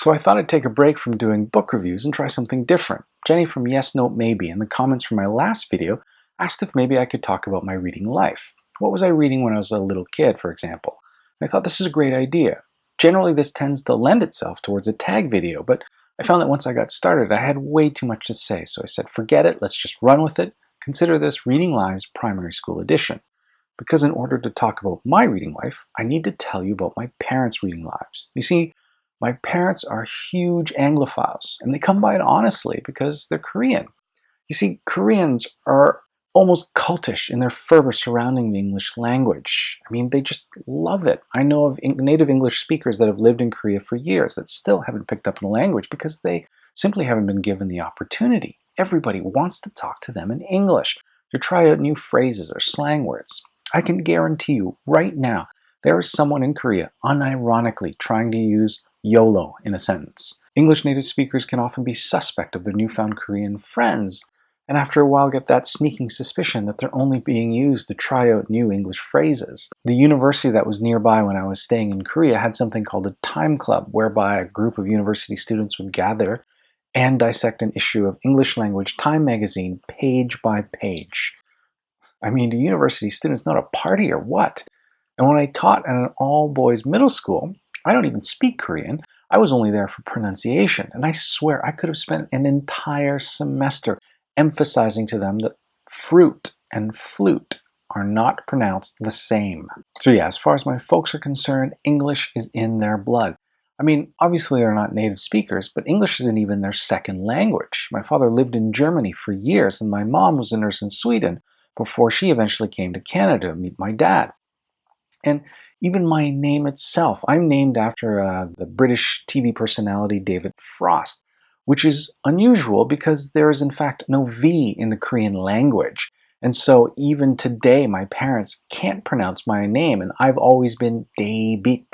So I thought I'd take a break from doing book reviews and try something different. Jenny from Yes Note Maybe in the comments from my last video asked if maybe I could talk about my reading life. What was I reading when I was a little kid, for example? And I thought this is a great idea. Generally, this tends to lend itself towards a tag video, but I found that once I got started, I had way too much to say, so I said, forget it, let's just run with it. Consider this Reading Live's primary school edition. Because in order to talk about my reading life, I need to tell you about my parents' reading lives. You see, my parents are huge Anglophiles, and they come by it honestly because they're Korean. You see, Koreans are almost cultish in their fervor surrounding the English language. I mean, they just love it. I know of native English speakers that have lived in Korea for years that still haven't picked up the language because they simply haven't been given the opportunity. Everybody wants to talk to them in English, to try out new phrases or slang words. I can guarantee you right now, there is someone in Korea unironically trying to use YOLO in a sentence. English native speakers can often be suspect of their newfound Korean friends, and after a while get that sneaking suspicion that they're only being used to try out new English phrases. The university that was nearby when I was staying in Korea had something called a time club, whereby a group of university students would gather and dissect an issue of English language Time magazine page by page. I mean, do university students not a party or what? And when I taught at an all-boys middle school, I don't even speak Korean. I was only there for pronunciation, and I swear I could have spent an entire semester emphasizing to them that fruit and flute are not pronounced the same. So yeah, as far as my folks are concerned, English is in their blood. I mean, obviously they're not native speakers, but English isn't even their second language. My father lived in Germany for years, and my mom was a nurse in Sweden before she eventually came to Canada to meet my dad. And even my name itself, I'm named after the British TV personality David Frost, which is unusual because there is in fact no V in the Korean language. And so even today, my parents can't pronounce my name, and I've always been David.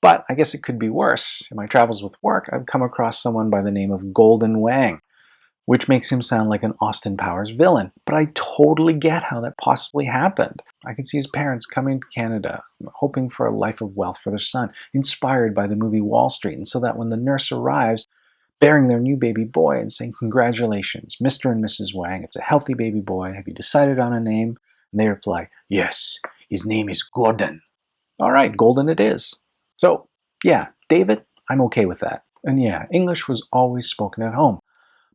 But I guess it could be worse. In my travels with work, I've come across someone by the name of Golden Wang, which makes him sound like an Austin Powers villain. But I totally get how that possibly happened. I can see his parents coming to Canada, hoping for a life of wealth for their son, inspired by the movie Wall Street, and so that when the nurse arrives, bearing their new baby boy and saying, "Congratulations, Mr. and Mrs. Wang, it's a healthy baby boy. Have you decided on a name?" And they reply, "Yes, his name is Gordon." All right, Golden it is. So, yeah, David, I'm okay with that. And yeah, English was always spoken at home.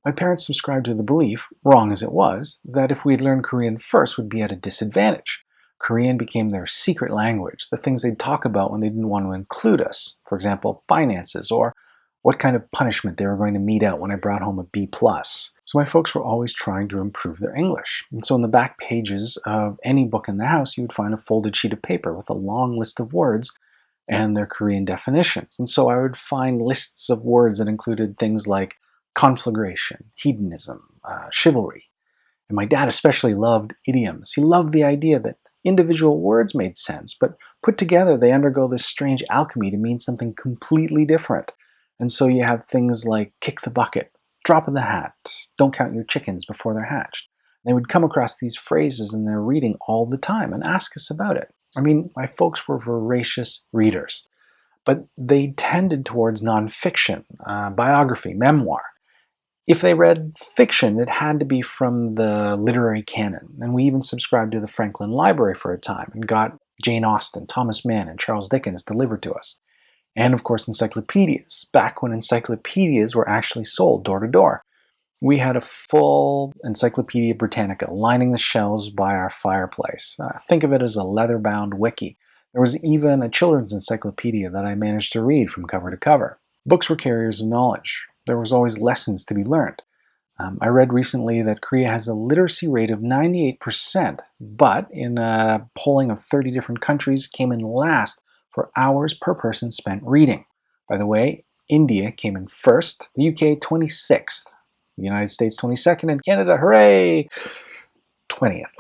My parents subscribed to the belief, wrong as it was, that if we'd learned Korean first, we'd be at a disadvantage. Korean became their secret language, the things they'd talk about when they didn't want to include us. For example, finances, or what kind of punishment they were going to mete out when I brought home a B+. So my folks were always trying to improve their English. And so in the back pages of any book in the house, you would find a folded sheet of paper with a long list of words and their Korean definitions. And so I would find lists of words that included things like conflagration, hedonism, chivalry. And my dad especially loved idioms. He loved the idea that individual words made sense, but put together they undergo this strange alchemy to mean something completely different. And so you have things like kick the bucket, drop of the hat, don't count your chickens before they're hatched. They would come across these phrases in their reading all the time and ask us about it. I mean, my folks were voracious readers, but they tended towards nonfiction, biography, memoir. If they read fiction, it had to be from the literary canon. And we even subscribed to the Franklin Library for a time and got Jane Austen, Thomas Mann, and Charles Dickens delivered to us. And of course, encyclopedias, back when encyclopedias were actually sold door to door. We had a full Encyclopedia Britannica lining the shelves by our fireplace. Think of it as a leather-bound wiki. There was even a children's encyclopedia that I managed to read from cover to cover. Books were carriers of knowledge. There was always lessons to be learned. I read recently that Korea has a literacy rate of 98%, but in a polling of 30 different countries came in last for hours per person spent reading. By the way, India came in first, the UK 26th, the United States 22nd, and Canada, hooray, 20th.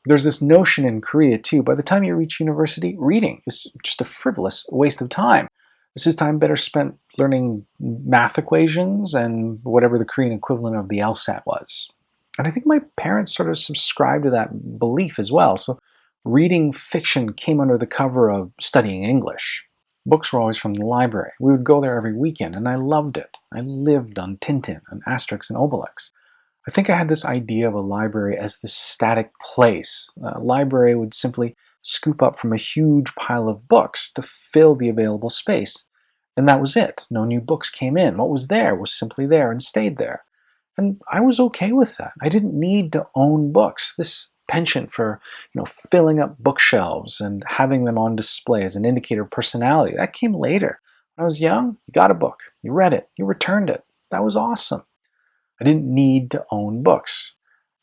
There's this notion in Korea too, by the time you reach university, reading is just a frivolous waste of time. This is time better spent learning math equations and whatever the Korean equivalent of the LSAT was. And I think my parents sort of subscribed to that belief as well. So reading fiction came under the cover of studying English. Books were always from the library. We would go there every weekend, and I loved it. I lived on Tintin and Asterix and Obelix. I think I had this idea of a library as this static place. A library would simply scoop up from a huge pile of books to fill the available space. And that was it. No new books came in. What was there was simply there and stayed there. And I was okay with that. I didn't need to own books. This penchant for, filling up bookshelves and having them on display as an indicator of personality, that came later. When I was young, you got a book, you read it, you returned it. That was awesome. I didn't need to own books.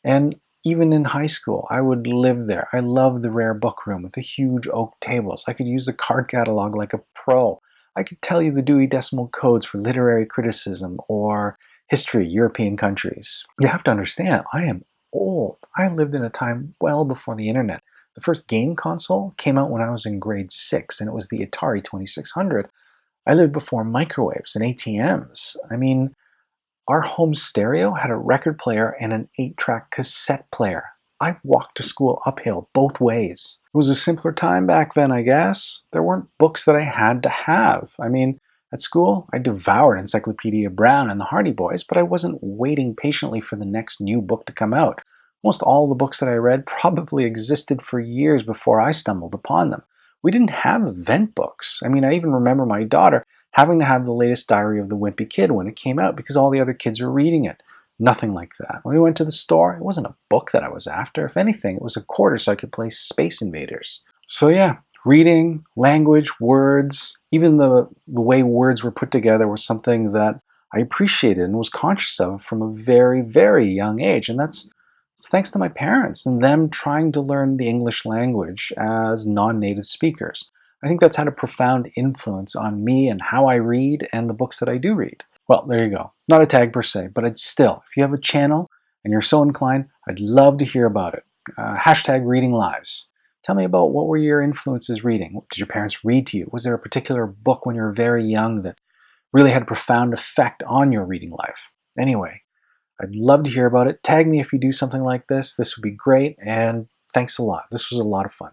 And even in high school, I would live there. I loved the rare book room with the huge oak tables. I could use the card catalog like a pro. I could tell you the Dewey Decimal Codes for literary criticism or history, European countries. You have to understand, I am old. I lived in a time well before the internet. The first game console came out when I was in grade 6, and it was the Atari 2600. I lived before microwaves and ATMs. I mean, our home stereo had a record player and an 8-track cassette player. I walked to school uphill both ways. It was a simpler time back then, I guess. There weren't books that I had to have. I mean, at school, I devoured Encyclopedia Brown and the Hardy Boys, but I wasn't waiting patiently for the next new book to come out. Most all the books that I read probably existed for years before I stumbled upon them. We didn't have event books. I mean, I even remember my daughter having to have the latest Diary of the Wimpy Kid when it came out because all the other kids were reading it. Nothing like that. When we went to the store, it wasn't a book that I was after. If anything, it was a quarter so I could play Space Invaders. So yeah, reading, language, words, even the way words were put together was something that I appreciated and was conscious of from a very, very young age. And that's thanks to my parents and them trying to learn the English language as non-native speakers. I think that's had a profound influence on me and how I read and the books that I do read. Well, there you go. Not a tag per se, but it's still, if you have a channel and you're so inclined, I'd love to hear about it. Hashtag reading lives. Tell me about what were your influences reading? Did your parents read to you? Was there a particular book when you were very young that really had a profound effect on your reading life? Anyway, I'd love to hear about it. Tag me if you do something like this. This would be great. And thanks a lot. This was a lot of fun.